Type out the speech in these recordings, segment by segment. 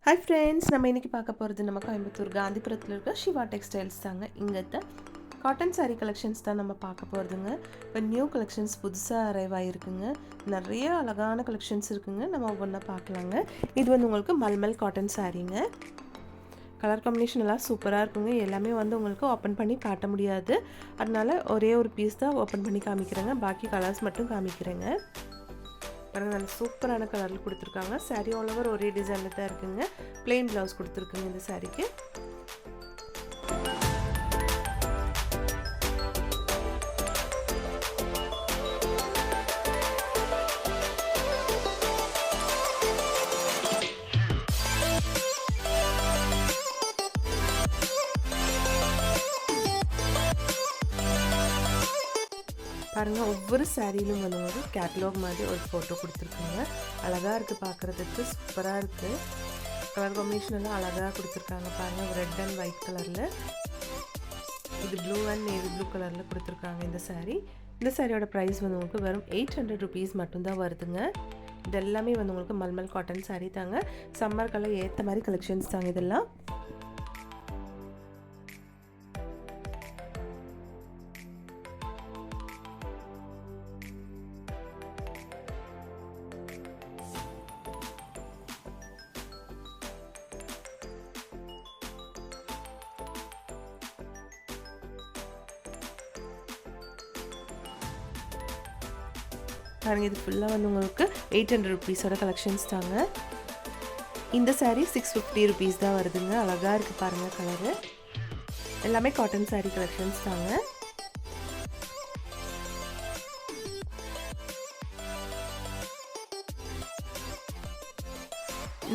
Hi friends, நம்ம இன்றைக்கி பார்க்க போகிறது நம்ம கோயம்புத்தூர் காந்திபுரத்தில் இருக்க சிவா டெக்ஸ்டைல்ஸ் தாங்க. இங்கத்த காட்டன் சாரீ கலெக்ஷன்ஸ் தான் நம்ம பார்க்க போகிறதுங்க. இப்போ நியூ கலெக்ஷன்ஸ் புதுசாக அரைவ் ஆகிருக்குங்க. நிறைய அழகான கலெக்ஷன்ஸ் இருக்குங்க. நம்ம ஒவ்வொன்றா பார்க்கலாங்க. இது வந்து உங்களுக்கு மல்மல் காட்டன் சாரீங்க. கலர் காம்பினேஷன் எல்லாம் சூப்பராக இருக்குங்க. எல்லாமே வந்து உங்களுக்கு ஓப்பன் பண்ணி காட்ட முடியாது, அதனால ஒரே ஒரு பீஸ் தான் ஓப்பன் பண்ணி காமிக்கிறேங்க. பாக்கி கலர்ஸ் மட்டும் காமிக்கிறேங்க. பாருங்கள், நல்ல சூப்பரான கலரில் கொடுத்துருக்காங்க. சாரீ ஆல் ஓவர் ஒரே டிசைனில் தான் இருக்குங்க. பிளெயின் ப்ளவுஸ் கொடுத்துருக்குங்க இந்த சாரீக்கு. பாருங்கள், ஒவ்வொரு சாரியிலும் வந்து ஒரு கேட்லாக் மாதிரி ஒரு ஃபோட்டோ கொடுத்துருக்காங்க. அழகாக இருக்குது, பார்க்குறதுக்கு சூப்பராக இருக்குது. கலர் காம்பினேஷன் எல்லாம் அழகாக கொடுத்துருக்காங்க. பாருங்கள், ரெட் அண்ட் ஒயிட் கலரில், இது ப்ளூ அண்ட் நேவி ப்ளூ கலரில் கொடுத்துருக்காங்க இந்த சாரீ. இந்த சாரியோட ப்ரைஸ் வந்து உங்களுக்கு வெறும் 800 rupees மட்டும்தான் வருதுங்க. இது எல்லாமே வந்து உங்களுக்கு மல்மல் காட்டன் சாரீ தாங்க. சம்மருக்கெல்லாம் ஏற்ற மாதிரி கலெக்ஷன்ஸ் தாங்க இதெல்லாம். பாருங்கள், இது ஃபுல்லாக வந்து உங்களுக்கு 800 rupees கலெக்ஷன்ஸ் தாங்க. இந்த சாரீ 650 rupees தான் வருதுங்க. அழகாக இருக்குது பாருங்கள் கலரு. எல்லாமே காட்டன் சாரீ கலெக்ஷன்ஸ் தாங்க.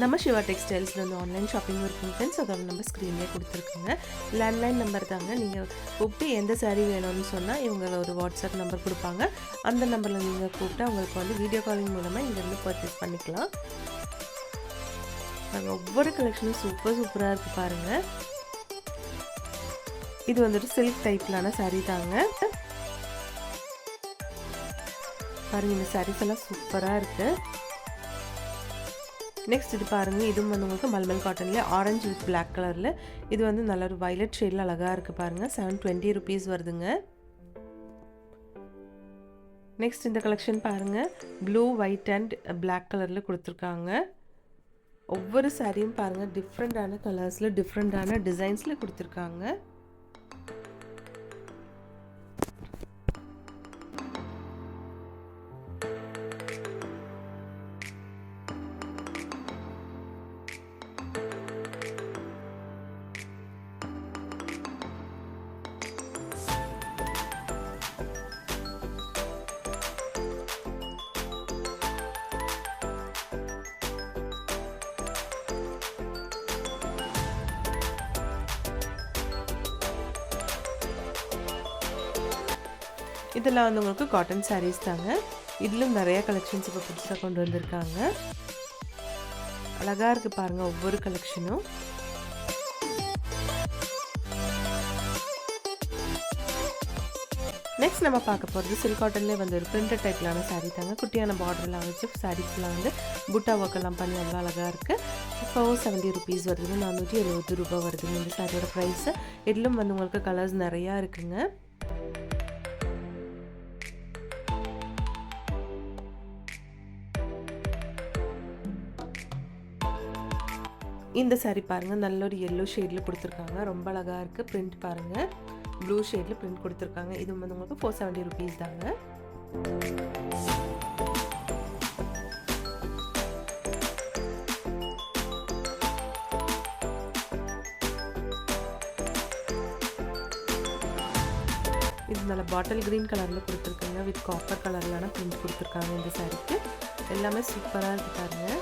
நம்ம சிவா டெக்ஸ்டைல்ஸில் வந்து ஆன்லைன் ஷாப்பிங் இருக்குங்க ஃப்ரெண்ட்ஸ். அதோட நம்ம ஸ்க்ரீன்லேயே கொடுத்துருக்குங்க. லேண்ட்லைன் நம்பர் தாங்க. நீங்கள் கூப்பிட்டு எந்த சாரீ வேணும்னு சொன்னால் இவங்க ஒரு வாட்ஸ்அப் நம்பர் கொடுப்பாங்க. அந்த நம்பரில் நீங்கள் கூப்பிட்டு அவங்களுக்கு வந்து வீடியோ காலிங் மூலமாக இங்கேருந்து பர்ச்சேஸ் பண்ணிக்கலாம். நாங்கள் ஒவ்வொரு கலெக்ஷனும் சூப்பராக இருக்குது பாருங்கள். இது வந்துட்டு சில்க் டைப்லான சாரீ தாங்க. பாருங்கள், இந்த சாரீஸ் எல்லாம் சூப்பராக இருக்குது. நெக்ஸ்ட் இது பாருங்கள், இதுவும் வந்து உங்களுக்கு மல்மல் காட்டனில் ஆரஞ்சு வித் பிளாக் கலரில், இது வந்து நல்ல ஒரு வயலட் ஷேடில் அழகாக இருக்குது பாருங்கள். 720 rupees வருதுங்க. நெக்ஸ்ட் இந்த கலெக்ஷன் பாருங்கள், ப்ளூ ஒயிட் அண்ட் பிளாக் கலரில் கொடுத்துருக்காங்க. ஒவ்வொரு சாரியும் பாருங்கள் டிஃப்ரெண்ட்டான கலர்ஸில் டிஃப்ரெண்ட்டான டிசைன்ஸில் கொடுத்துருக்காங்க. இதெல்லாம் வந்து உங்களுக்கு காட்டன் சாரீஸ் தாங்க. இதிலும் நிறைய கலெக்ஷன்ஸ் இப்போ புதுசாக கொண்டு வந்திருக்காங்க. அழகாக இருக்குது பாருங்கள் ஒவ்வொரு கலெக்ஷனும். நெக்ஸ்ட் நம்ம பார்க்க போகிறது சில்க் காட்டன்லேயே வந்து ஒரு பிரிண்டட் டைப்லான சாரீ தாங்க. குட்டியான பார்டர்லாம் வச்சு சாரீஸ்லாம் வந்து புட்டா ஒர்க்கெல்லாம் பண்ணி அவ்வளோ அழகாக இருக்குது. 470 rupees வருதுங்க. 470 ரூபாய் வருதுங்க இந்த சாரியோட ப்ரைஸு. இதிலும் வந்து உங்களுக்கு கலர்ஸ் நிறையா இருக்குங்க. இந்த சாரீ பாருங்கள், நல்ல ஒரு எல்லோ ஷேடில் கொடுத்துருக்காங்க. ரொம்ப அழகாக இருக்குது. பிரிண்ட் பாருங்கள், ப்ளூ ஷேடில் பிரிண்ட் கொடுத்துருக்காங்க. இது வந்து உங்களுக்கு 470 rupees தாங்க. இது நல்ல பாட்டில் க்ரீன் கலரில் கொடுத்துருக்காங்க. வித் காப்பர் கலர்லான பிரிண்ட் கொடுத்துருக்காங்க இந்த சாரீக்கு. எல்லாமே சூப்பராக இருக்குது பாருங்கள்.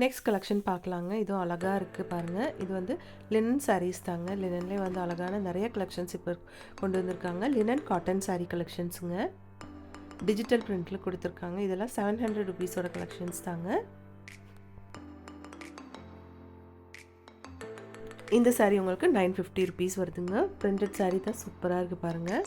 நெக்ஸ்ட் கலெக்ஷன் பார்க்கலாங்க. இதுவும் அழகா இருக்கு பாருங்க. இது வந்து லினன் சாரீஸ் தாங்க. லினன்லேயே வந்து அழகான நிறைய கலெக்ஷன்ஸ் இப்போ கொண்டு வந்திருக்காங்க. லினன் காட்டன் சாரீ கலெக்ஷன்ஸுங்க. டிஜிட்டல் பிரிண்டில் கொடுத்துருக்காங்க. இதெல்லாம் 700 ருபீஸோட கலெக்ஷன்ஸ் தாங்க. இந்த சாரீ உங்களுக்கு 950 ருபீஸ் வருதுங்க. பிரிண்டட் சாரீ தான் சூப்பராக இருக்குது பாருங்கள்.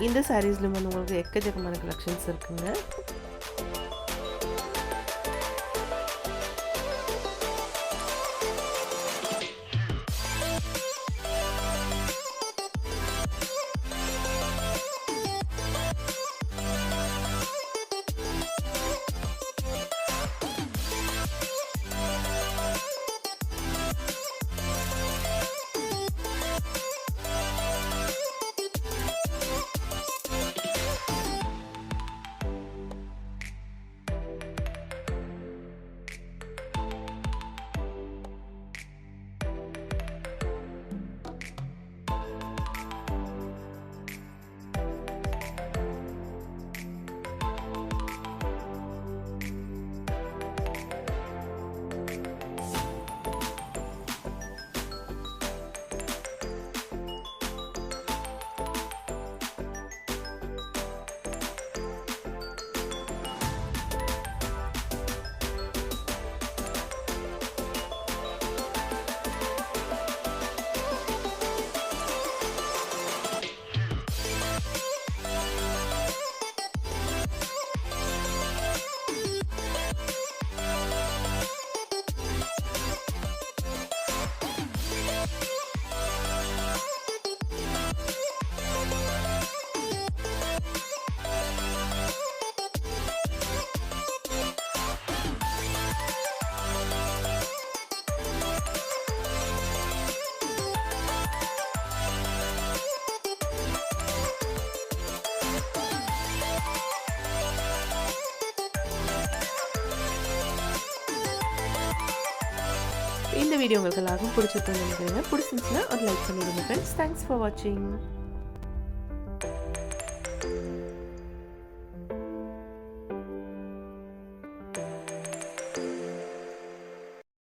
இந்த சாரீஸ்லையும் வந்து உங்களுக்கு எக்கச்சக்கமான கலெக்ஷன்ஸ் இருக்குங்க. இந்த வீடியோ உங்களுக்கு எல்லாருக்கும் பிடிச்சிருக்குன்னு நினைக்கிறேன். பிடிச்சிருந்துச்சுன்னா ஒரு லைக் பண்ணிடுங்க ஃப்ரெண்ட்ஸ். தேங்க்ஸ் ஃபார் வாட்சிங்.